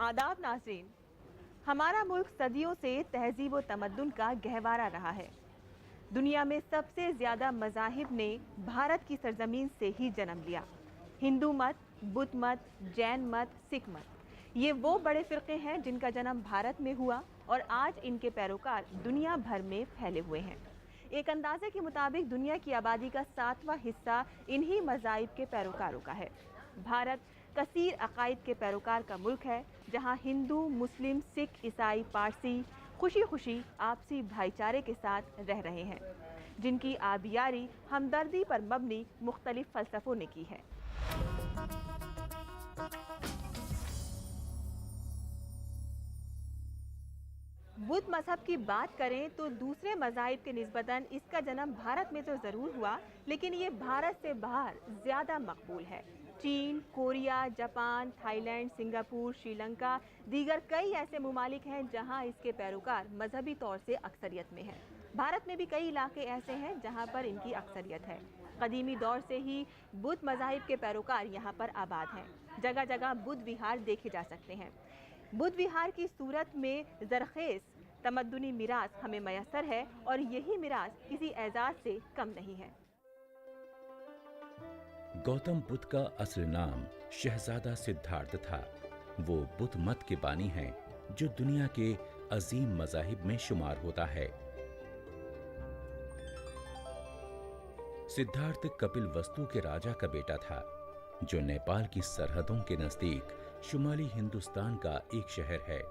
आदाब नाज़रीन। हमारा मुल्क सदियों से तहजीब व तमद्दुन का गहवारा रहा है। दुनिया में सबसे ज़्यादा मज़ाहिब ने भारत की सरजमीन से ही जन्म लिया। हिंदू मत, बुद्ध मत, जैन मत, सिख मत, ये वो बड़े फ़िरक़े हैं जिनका जन्म भारत में हुआ और आज इनके पैरोकार दुनिया भर में फैले हुए हैं। एक अंदाजे के मुताबिक दुनिया की आबादी का 7वां हिस्सा इन्हीं मज़ाहिब के पैरोकारों का है। भारत कसीर अकायद के पैरोकार का मुल्क है, जहाँ हिंदू, मुस्लिम, सिख, ईसाई, पारसी खुशी खुशी आपसी भाईचारे के साथ रह रहे हैं, जिनकी आबियारी हमदर्दी पर मबनी मुख्तलिफ फ़लसफ़ों ने की है। बुद्ध मजहब की बात करें तो दूसरे मज़ाहिब के निस्बतन इसका जन्म भारत में तो ज़रूर हुआ, लेकिन ये भारत से बाहर ज़्यादा मकबूल है। चीन, Korea, Japan, Thailand, Singapore, Sri Lanka, दीगर कई ऐसे ममालिक हैं जहां इसके पैरोकार मजहबी तौर से अक्सरियत में हैं। भारत में भी कई इलाके ऐसे हैं जहां पर इनकी अक्सरियत है। कदीमी दौर से ही बुद्ध मज़ाहिब के पैरोकार यहाँ पर आबाद हैं। जगह जगह बुद्ध विहार देखे जा सकते हैं। बुद्ध विहार की सूरत में ज़रख़ेज़ तमद्दुनी मिरास हमें मयसर है और यही मिरास किसी एजाज़ से कम नहीं है। गौतम बुद्ध का असली नाम शहजादा सिद्धार्थ था। वो बुद्ध मत के बानी हैं, जो दुनिया के अजीम मज़ाहिब में शुमार होता है। सिद्धार्थ कपिलवस्तु के राजा का बेटा था, जो नेपाल की सरहदों के नजदीक शुमाली हिंदुस्तान का एक शहर है।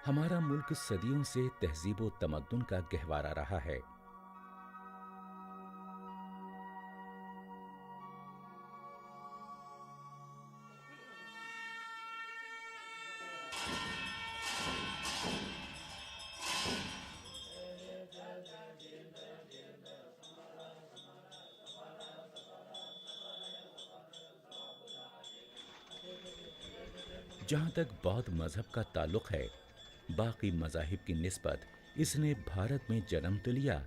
हमारा मुल्क सदियों से तहजीब व तमद्दुन का गहवारा रहा है। जहाँ तक बौद्ध मजहब का ताल्लुक है, बाकी मज़ाहिब की निस्बत इसने भारत में जन्म तो लिया,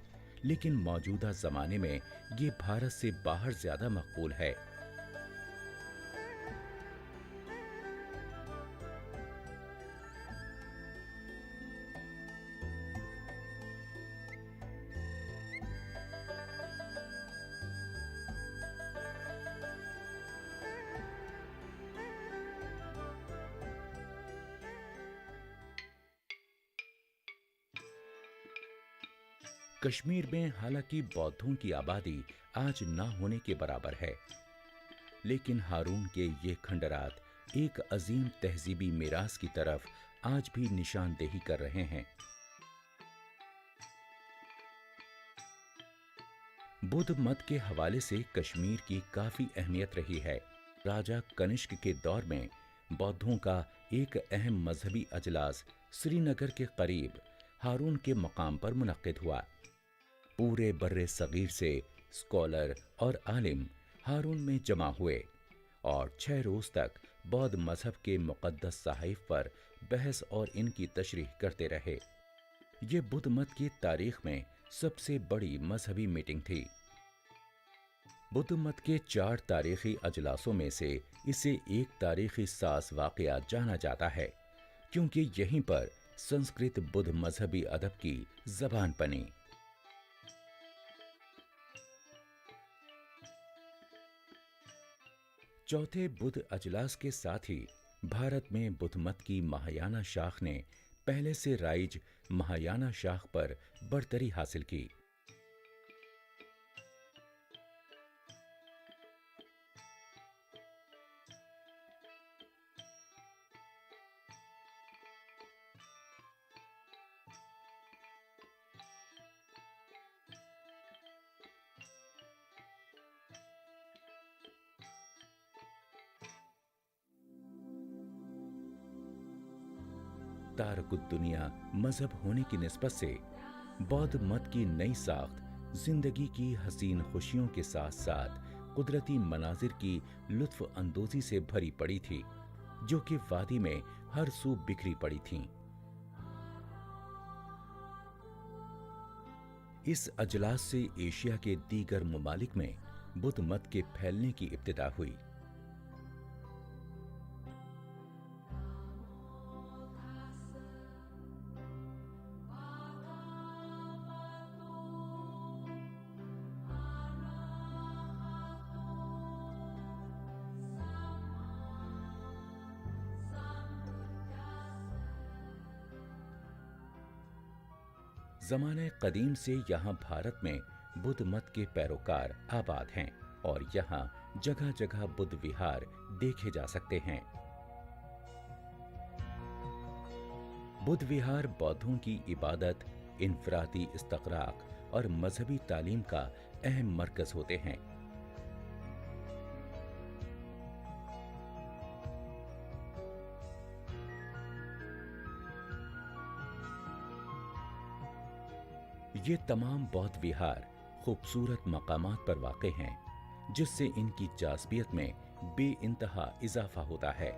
लेकिन मौजूदा ज़माने में ये भारत से बाहर ज़्यादा मकबूल है। कश्मीर में हालांकि बौद्धों की आबादी आज ना होने के बराबर है, लेकिन हारून के ये खंडरात एक अजीम तहजीबी मिरास की तरफ आज भी निशानदेही कर रहे हैं। बुद्ध मत के हवाले से कश्मीर की काफी अहमियत रही है। राजा कनिष्क के दौर में बौद्धों का एक अहम मजहबी अजलास श्रीनगर के करीब हारून के मकाम पर मुनक्किद हुआ। पूरे बर्रे सगीर से स्कॉलर और आलिम हारून में जमा हुए और 6 रोज तक बौद्ध मजहब के मुक़द्दस सहाइफ पर बहस और इनकी तशरीह करते रहे। ये बुद्ध मत की तारीख में सबसे बड़ी मजहबी मीटिंग थी। बुद्ध मत के 4 तारीखी अजलासों में से इसे एक तारीखी सास वाक़या जाना जाता है, क्योंकि यहीं पर संस्कृत बुद्ध मजहबी अदब की जबान बनी। चौथे बुद्ध अजलास के साथ ही भारत में बुद्ध मत की महायाना शाख ने पहले से राइज महायाना शाख पर बढ़तरी हासिल की। तारकुत दुनिया मजहब होने की निस्बत से बौद्ध मत की नई साख्त जिंदगी की हसीन खुशियों के साथ साथ कुदरती मनाजिर की लुत्फ अंदोजी से भरी पड़ी थी, जो कि वादी में हर सू बिखरी पड़ी थीं। इस अजलास से एशिया के दीगर ममालिक में बुद्ध मत के फैलने की इब्तिदा हुई। ज़माने कदीम से यहाँ भारत में बुद्ध मत के पैरोकार आबाद हैं और यहाँ जगह जगह बुद्ध विहार देखे जा सकते हैं। बुद्ध विहार बौद्धों की इबादत, इनफरादी इस्तक़राक और मजहबी तालीम का अहम मरकज होते हैं। ये तमाम बौद्ध विहार खूबसूरत मकामात पर वाक़े हैं, जिससे इनकी जाज़बियत में बेइंतहा इजाफा होता है।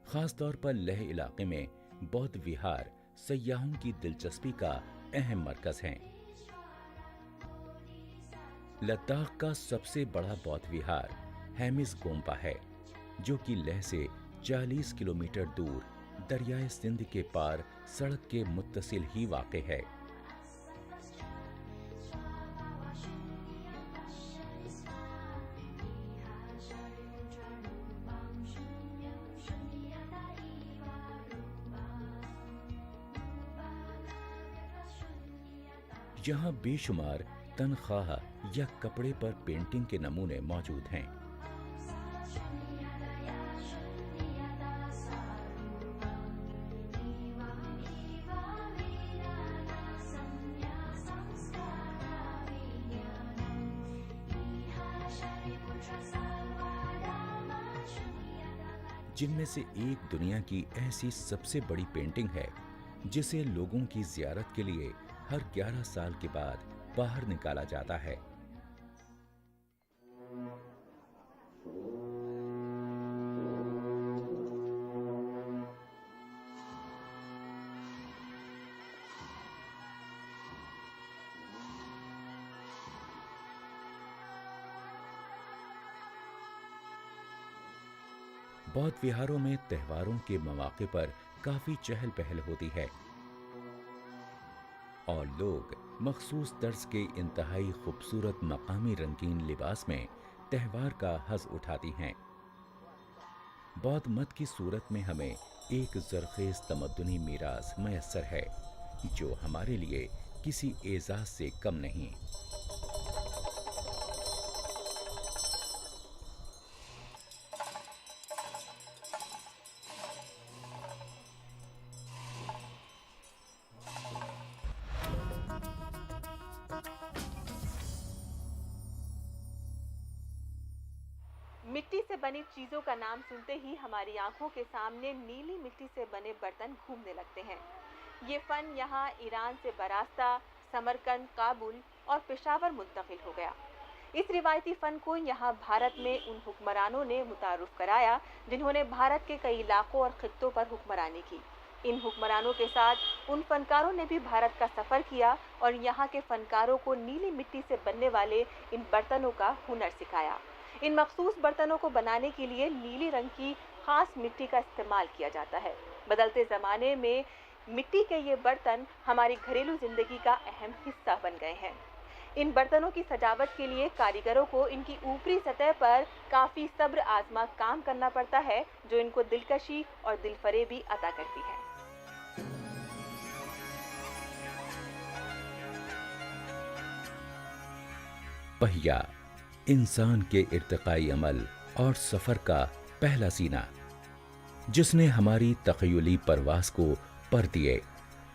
खास तौर पर लेह इलाके में बौद्ध विहार सयाहों की दिलचस्पी का अहम मरकज हैं। लद्दाख का सबसे बड़ा बौद्ध विहार हेमिस गोम्पा है, जो कि लेह से 40 किलोमीटर दूर दरियाए सिंध के पार सड़क के मुत्तसिल ही वाक़े है। यहाँ बेशुमार तनख्वाह या कपड़े पर पेंटिंग के नमूने मौजूद हैं। जिनमें से एक दुनिया की ऐसी सबसे बड़ी पेंटिंग है जिसे लोगों की जियारत के लिए हर 11 साल के बाद बाहर निकाला जाता है। बौद्ध विहारों में त्योहारों के मौके पर काफी चहल पहल होती है और लोग मखसूस तर्ज के इंतहाई खूबसूरत मकामी रंगीन लिबास में त्योहार का हज़ उठाती हैं। बौद्ध मत की सूरत में हमें एक ज़रख़ेज़ तमद्दुनी मीरास मैसर है, जो हमारे लिए किसी एजाज़ से कम नहीं। मिट्टी से बनी चीजों का नाम सुनते ही हमारी आंखों के सामने नीली मिट्टी से बने बर्तन घूमने लगते हैं। ये फन यहाँ ईरान से बरास्ता, समरकंद, काबुल और पेशावर मुंतकिल हो गया। इस रिवायती फन को यहाँ भारत में उन हुक्मरानों ने मुतारुफ कराया जिन्होंने भारत के कई इलाकों और खित्तों पर हुक्मरानी की। इन हुक्मरानों के साथ उन फनकारों ने भी भारत का सफर किया और यहाँ के फनकारों को नीली मिट्टी से बनने वाले इन बर्तनों का हुनर सिखाया। इन मखसूस बर्तनों को बनाने के लिए नीली रंग की खास मिट्टी का इस्तेमाल किया जाता है। बदलते ज़माने में मिट्टी के ये बर्तन हमारी घरेलू जिंदगी का अहम हिस्सा बन गए हैं। इन बर्तनों की सजावट के लिए कारीगरों को इनकी ऊपरी सतह पर काफ़ी सब्र आजमा काम करना पड़ता है, जो इनको दिलकशी और दिलफरेबी अता करती है। पहिया इंसान के इर्तिकाई अमल और सफर का पहला सीना, जिसने हमारी तख़य्युली परवास को पर दिए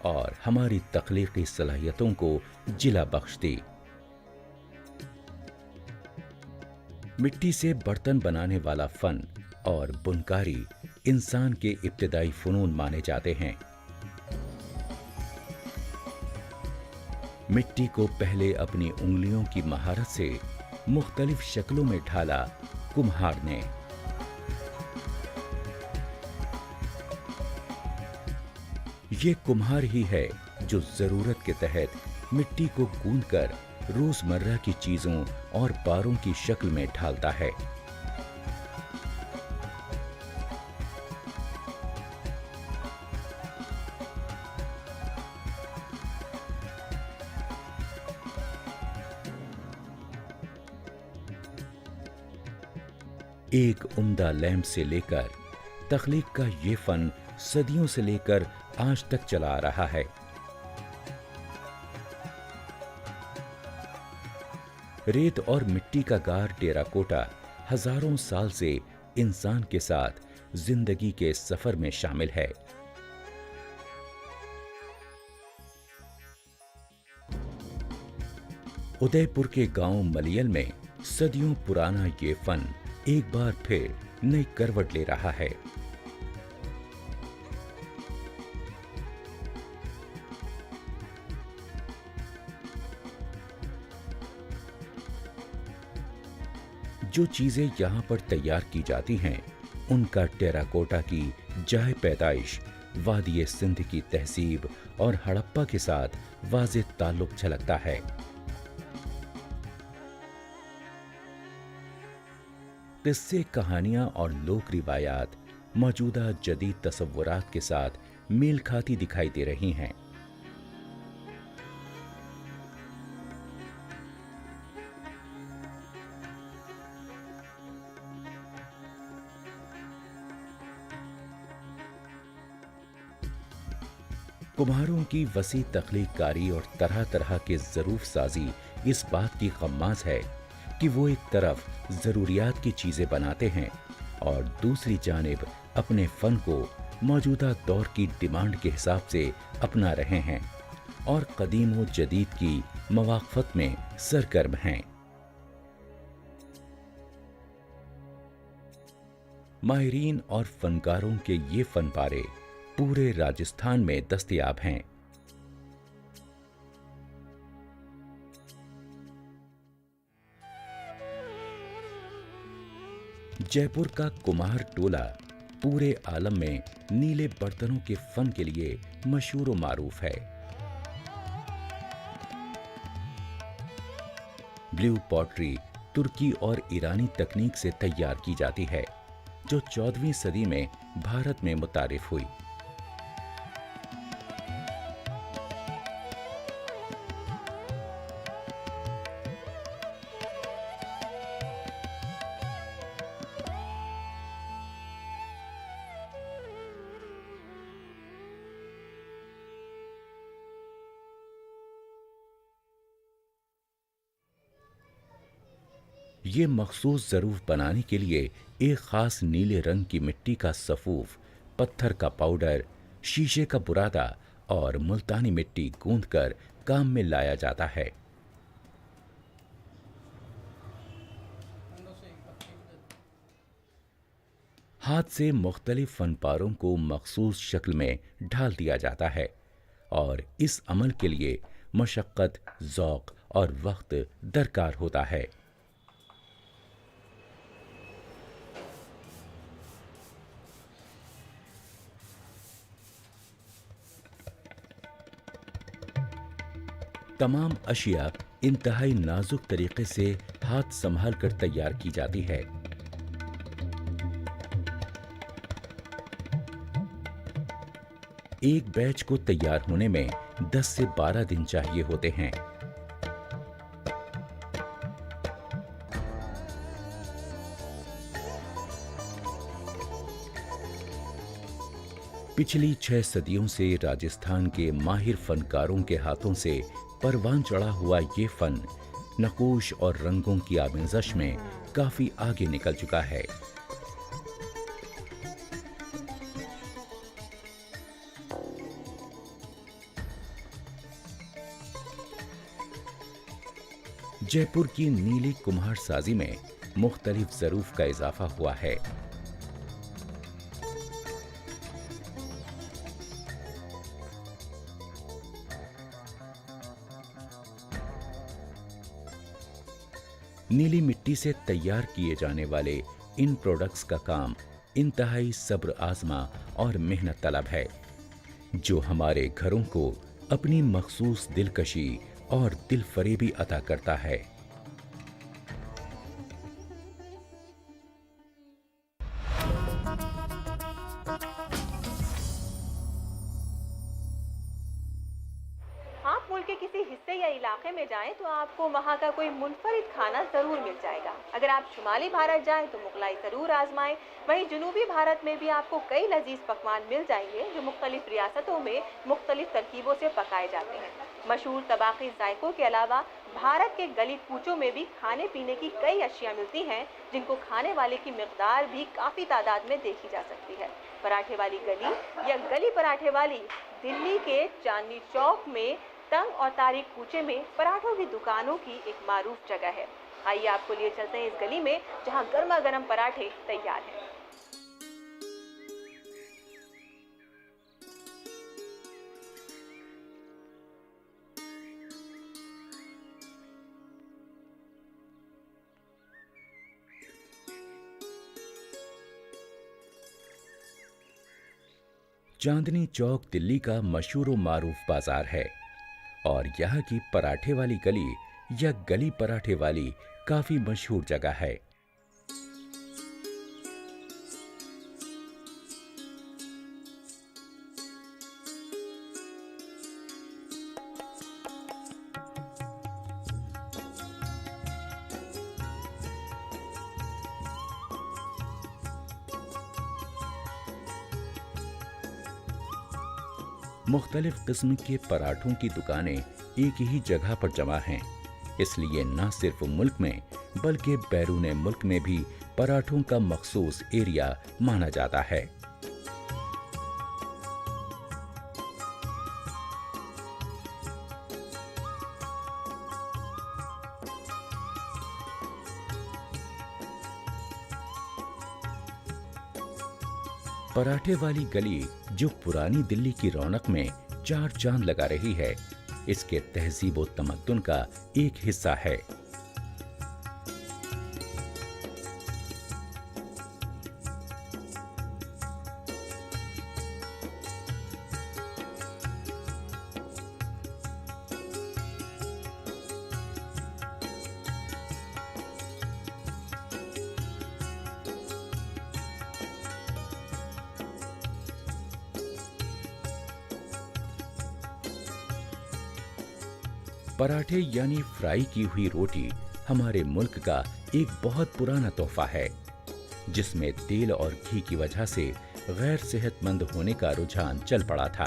और हमारी तख्लीकी सलाहियतों को जिला बख्श दी। मिट्टी से बर्तन बनाने वाला फन और बुनकारी इंसान के इब्तिदाई फ़नून माने जाते हैं। मिट्टी को पहले अपनी उंगलियों की महारत से मुख्तलिफ शक्लों में ढाला कुम्हार ने। ये कुम्हार ही है जो जरूरत के तहत मिट्टी को गूंथकर रोजमर्रा की चीजों और पारों की शक्ल में ढालता है। एक उम्दा लैंप से लेकर तख्लीक का ये फन सदियों से लेकर आज तक चला आ रहा है। रेत और मिट्टी का गार टेराकोटा हजारों साल से इंसान के साथ जिंदगी के सफर में शामिल है। उदयपुर के गांव मलियल में सदियों पुराना ये फन एक बार फिर नई करवट ले रहा है। जो चीजें यहाँ पर तैयार की जाती हैं, उनका टेराकोटा की जाए पैदाइश वादिये सिंध की तहजीब और हड़प्पा के साथ वाज़ेह ताल्लुक झलकता है। किस्से, कहानियां और लोक रिवायात मौजूदा जदीद तसव्वुरात के साथ मेल खाती दिखाई दे रही हैं। कुम्हारों की वसी तख्लीकारी और तरह तरह के ज़रूफ साजी इस बात की ग़म्माज़ है कि वो एक तरफ ज़रूरियात की चीज़ें बनाते हैं और दूसरी जानिब अपने फ़न को मौजूदा दौर की डिमांड के हिसाब से अपना रहे हैं और कदीम व जदीद की मवाक़फ़त में सरगर्म हैं। माहिरीन और फनकारों के ये फ़न पारे पूरे राजस्थान में दस्तयाब हैं। जयपुर का कुम्हार टोला पूरे आलम में नीले बर्तनों के फन के लिए मशहूर व मारूफ है। ब्लू पॉटरी तुर्की और ईरानी तकनीक से तैयार की जाती है, जो 14वीं सदी में भारत में मुतारिफ हुई। ये मखसूस ज़रूफ बनाने के लिए एक ख़ास नीले रंग की मिट्टी का सफ़ूफ, पत्थर का पाउडर, शीशे का बुरादा और मुल्तानी मिट्टी गूंथकर काम में लाया जाता है। हाथ से मुख्तलिफ फनपारों को मखसूस शक्ल में ढाल दिया जाता है और इस अमल के लिए मशक्क़त, ज़ौक़ और वक्त दरकार होता है। तमाम अशिया इंतहाई नाजुक तरीके से हाथ संभाल कर तैयार की जाती है। एक बैच को तैयार होने में 10 से 12 दिन चाहिए होते हैं। पिछली 6 सदियों से राजस्थान के माहिर फनकारों के हाथों से परवान चढ़ा हुआ ये फन नक़ूश और रंगों की आमेज़श में काफी आगे निकल चुका है। जयपुर की नीली कुम्हार साजी में मुख्तलिफ ज़रूफ का इजाफा हुआ है। नीली मिट्टी से तैयार किए जाने वाले इन प्रोडक्ट्स का काम इंतहाई सब्र आजमा और मेहनत तलब है। जो हमारे घरों को अपनी मखसूस दिलकशी और दिलफरेबी अता करता है। आप मुल्क के किसी हिस्से या इलाके में जाएं तो आपको वहाँ का कोई मुनफरिद खाना ज़रूर मिल जाएगा। अगर आप शुमाली भारत जाएं तो मुगलाई ज़रूर आजमाएं। वहीं जनूबी भारत में भी आपको कई लजीज पकवान मिल जाएंगे जो मुख्तलिफ रियासतों में मुख्तलिफ तरकीबों से पकाए जाते हैं। मशहूर तबाकी जायकों के अलावा भारत के गली कूचों में भी खाने पीने की कई अशिया मिलती हैं जिनको खाने वाले की मिकदार भी काफ़ी तादाद में देखी जा सकती है। पराठे वाली गली या गली पराठे वाली दिल्ली के चांदनी चौक में तंग और तारीख कूचे में पराठों की दुकानों की एक मारूफ जगह है। आइए आपको लिए चलते हैं इस गली में जहां गर्मा गर्म पराठे तैयार हैं। चांदनी चौक दिल्ली का मशहूर व मारूफ बाजार है और यहाँ की पराठे वाली गली या गली पराठे वाली काफी मशहूर जगह है। मुख्तलिफ किस्म के पराठों की दुकानें एक ही जगह पर जमा हैं, इसलिए न सिर्फ मुल्क में बल्कि बैरून मुल्क में भी पराठों का मखसूस एरिया माना जाता है। पराठे वाली गली जो पुरानी दिल्ली की रौनक में चार चांद लगा रही है, इसके तहजीब व तमद्दुन का एक हिस्सा है। पराठे यानी फ्राई की हुई रोटी हमारे मुल्क का एक बहुत पुराना तोहफा है, जिसमें तेल और घी की वजह से गैर सेहतमंद होने का रुझान चल पड़ा था।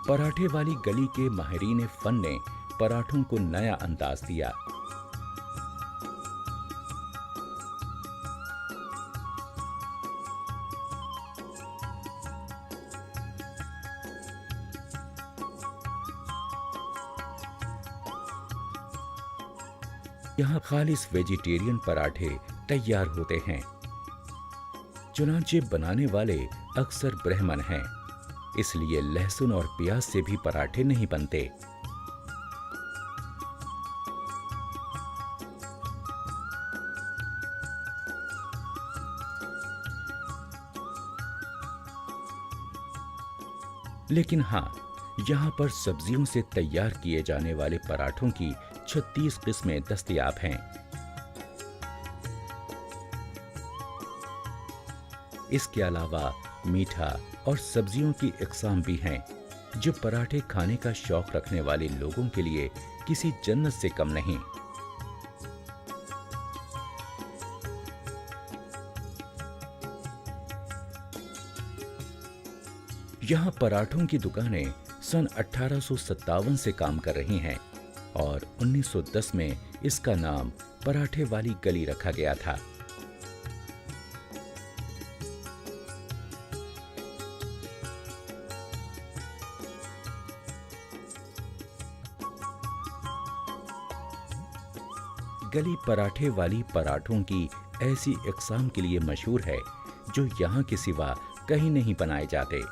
पराठे वाली गली के माहिरीन फन ने पराठों को नया अंदाज दिया। यहाँ खालिस वेजिटेरियन पराठे तैयार होते हैं। चुनांचे बनाने वाले अक्सर ब्राह्मण हैं, इसलिए लहसुन और प्याज से भी पराठे नहीं बनते। लेकिन हाँ, यहाँ पर सब्जियों से तैयार किए जाने वाले पराठों की 36 किस्में दस्तयाब हैं। इसके अलावा मीठा और सब्जियों की इकसाम भी हैं, जो पराठे खाने का शौक रखने वाले लोगों के लिए किसी जन्नत से कम नहीं। यहाँ पराठों की दुकानें सन 1857 से काम कर रही हैं और 1910 में इसका नाम पराठे वाली गली रखा गया था। गली पराठे वाली पराठों की ऐसी इकसाम के लिए मशहूर है जो यहाँ के सिवा कहीं नहीं बनाए जाते।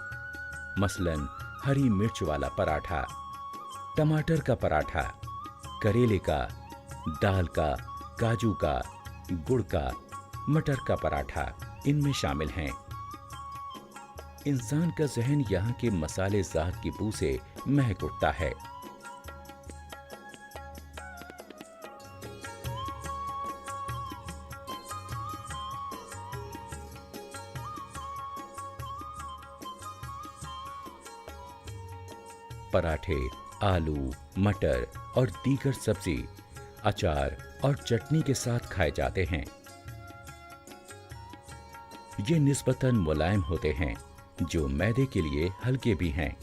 मसलन हरी मिर्च वाला पराठा, टमाटर का पराठा, करेले का, दाल का, काजू का, गुड़ का, मटर का पराठा इनमें शामिल हैं। इंसान का जहन यहाँ के मसालेदार की बू से महक उठता है। पराठे आलू, मटर और दीगर सब्जी, अचार और चटनी के साथ खाए जाते हैं। ये निस्बतन मुलायम होते हैं, जो मैदे के लिए हल्के भी हैं,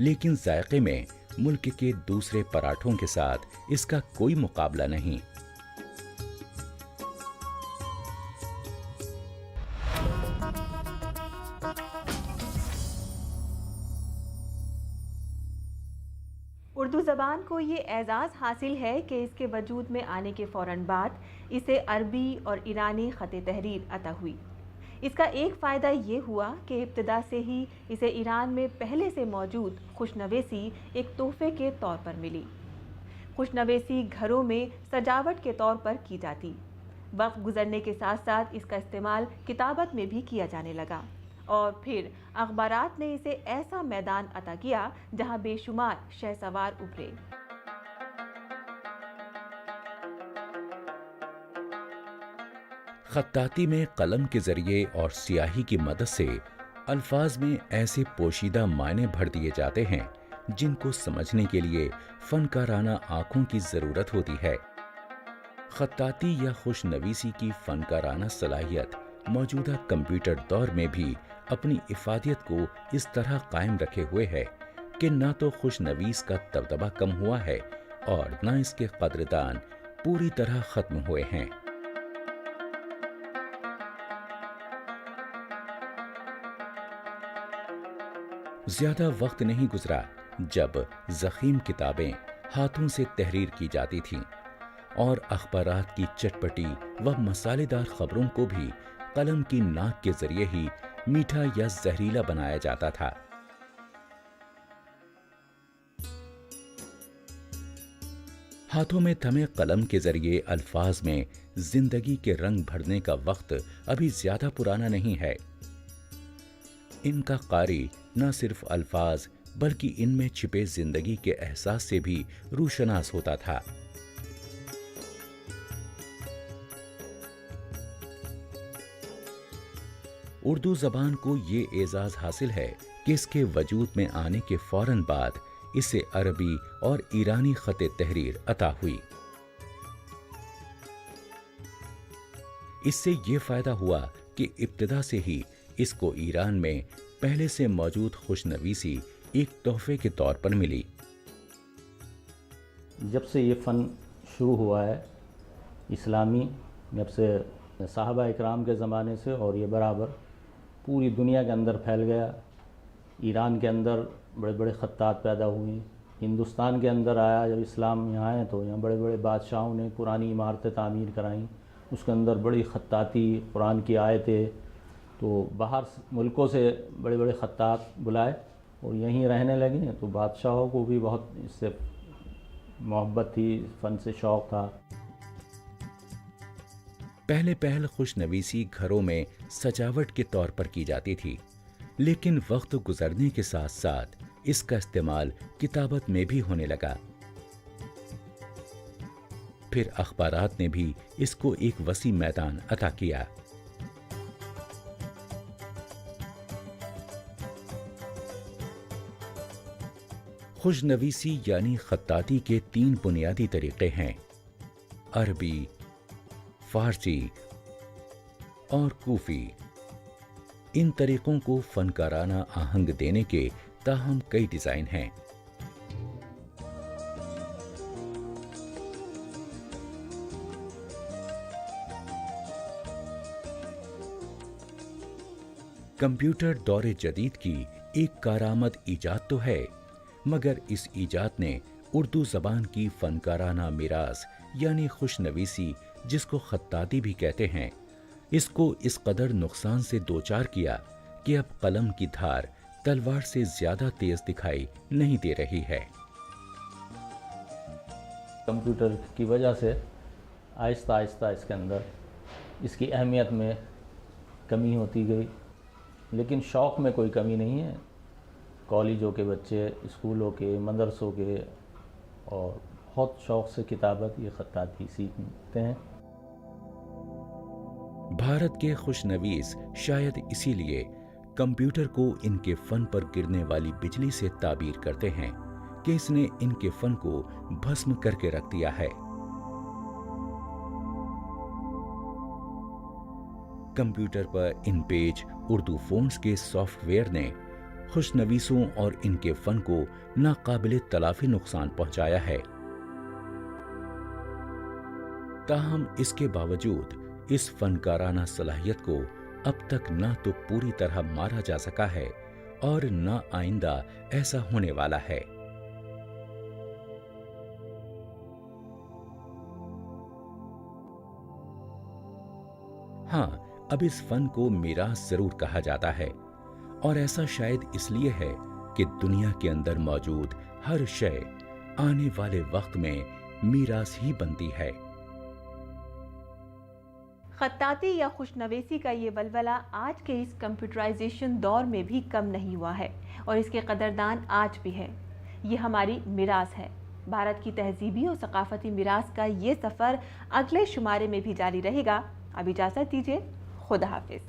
लेकिन जायके में मुल्क के दूसरे पराठों के साथ इसका कोई मुकाबला नहीं। उर्दू ज़बान को ये एज़ाज़ हासिल है कि इसके वजूद में आने के फ़ौरन बाद इसे अरबी और ईरानी ख़त तहरीर अता हुई। इसका एक फ़ायदा ये हुआ कि इब्तिदा से ही इसे ईरान में पहले से मौजूद खुशनवेसी एक तोहफे के तौर पर मिली। खुशनवेसी घरों में सजावट के तौर पर की जाती। वक्त गुजरने के साथ साथ इसका इस्तेमाल किताबत में भी किया जाने लगा और फिर अखबारात ने इसे ऐसा मैदान अता किया जहां बेशुमार शहसवार उभरे। खत्ताती में कलम के जरिए और स्याही की मदद से अल्फाज में ऐसे पोशीदा मायने भर दिए जाते हैं जिनको समझने के लिए फनकाराना आंखों की जरूरत होती है। खत्ताती या खुशनवीसी की फनकाराना सलाहियत मौजूदा कंप्यूटर दौर में भी अपनी इफादियत को इस तरह कायम रखे हुए है कि न तो खुशनवीस का दबदबा कम हुआ है और न इसके कदरदान पूरी तरह खत्म हुए हैं। ज्यादा वक्त नहीं गुजरा जब ज़ख़ीम किताबें हाथों से तहरीर की जाती थीं और अखबारात की चटपटी व मसालेदार खबरों को भी कलम की नाक के जरिए ही मीठा या जहरीला बनाया जाता था। हाथों में थमे कलम के जरिए अल्फाज में जिंदगी के रंग भरने का वक्त अभी ज्यादा पुराना नहीं है। इनका कारी न सिर्फ अल्फाज बल्कि इनमें छिपे जिंदगी के एहसास से भी रूशनास होता था। उर्दू जबान को ये एजाज हासिल है कि इसके वजूद में आने के फौरन बाद इसे अरबी और ईरानी खत तहरीर अता हुई। इससे ये फायदा हुआ कि इब्तिदा से ही इसको ईरान में पहले से मौजूद खुशनवीसी एक तोहफे के तौर पर मिली। जब से ये फ़न शुरू हुआ है इस्लामी, जब से साहबा इकराम के ज़माने से, और ये बराबर पूरी दुनिया के अंदर फैल गया। ईरान के अंदर बड़े बड़े खत्तात पैदा हुए, हिंदुस्तान के अंदर आया। जब इस्लाम यहाँ आए तो यहाँ बड़े बड़े बादशाहों ने पुरानी इमारतें तामीर कराईं, उसके अंदर बड़ी खत्ताती कुरान की आयतें, तो बाहर मुल्कों से बड़े बड़े खत्तात बुलाए और यहीं रहने लगे। तो बादशाहों को भी बहुत इससे मोहब्बत थी, फ़न से शौक़ था। पहले पहल खुशनवीसी घरों में सजावट के तौर पर की जाती थी, लेकिन वक्त गुजरने के साथ साथ इसका इस्तेमाल किताबत में भी होने लगा। फिर अखबारात ने भी इसको एक वसी मैदान अता किया। खुशनवीसी यानी खत्ताती के 3 बुनियादी तरीके हैं, अरबी, फारसी और कूफी। इन तरीकों को फनकाराना आहंग देने के ताहम कई डिजाइन हैं। कंप्यूटर दौरे जदीद की एक कारामद ईजाद तो है, मगर इस ईजाद ने उर्दू ज़बान की फनकाराना मिरास यानी खुशनवीसी, जिसको खत्ताती भी कहते हैं, इसको इस कदर नुकसान से दोचार किया कि अब कलम की धार तलवार से ज्यादा तेज दिखाई नहीं दे रही है। कंप्यूटर की वजह से आहिस्ता आहिस्ता इसके अंदर इसकी अहमियत में कमी होती गई, लेकिन शौक़ में कोई कमी नहीं है। कॉलेजों के बच्चे, स्कूलों के, मदरसों के और बहुत शौक़ से किताबत ये ख़त्ताती सीखते हैं। भारत के खुशनवीस शायद इसीलिए कंप्यूटर को इनके फ़न पर गिरने वाली बिजली से ताबीर करते हैं कि इसने इनके फ़न को भस्म करके रख दिया है। कंप्यूटर पर इन पेज उर्दू फ़ॉन्ट्स के सॉफ्टवेयर ने खुशनवीसों और इनके फ़न को नाकाबिले तलाफी नुकसान पहुंचाया है। ताहम इसके बावजूद इस फनकाराना सलाहियत को अब तक ना तो पूरी तरह मारा जा सका है और ना आइंदा ऐसा होने वाला है। हाँ, अब इस फन को मीरास जरूर कहा जाता है, और ऐसा शायद इसलिए है कि दुनिया के अंदर मौजूद हर शय आने वाले वक्त में मीरास ही बनती है। खत्ताती या खुशनवीसी का ये वलवला आज के इस कंप्यूटराइजेशन दौर में भी कम नहीं हुआ है और इसके कदरदान आज भी है। ये हमारी मिरास है। भारत की तहजीबी और सकाफती मिरास का ये सफ़र अगले शुमारे में भी जारी रहेगा। अब इजाज़त दीजिए, खुदा हाफिज़।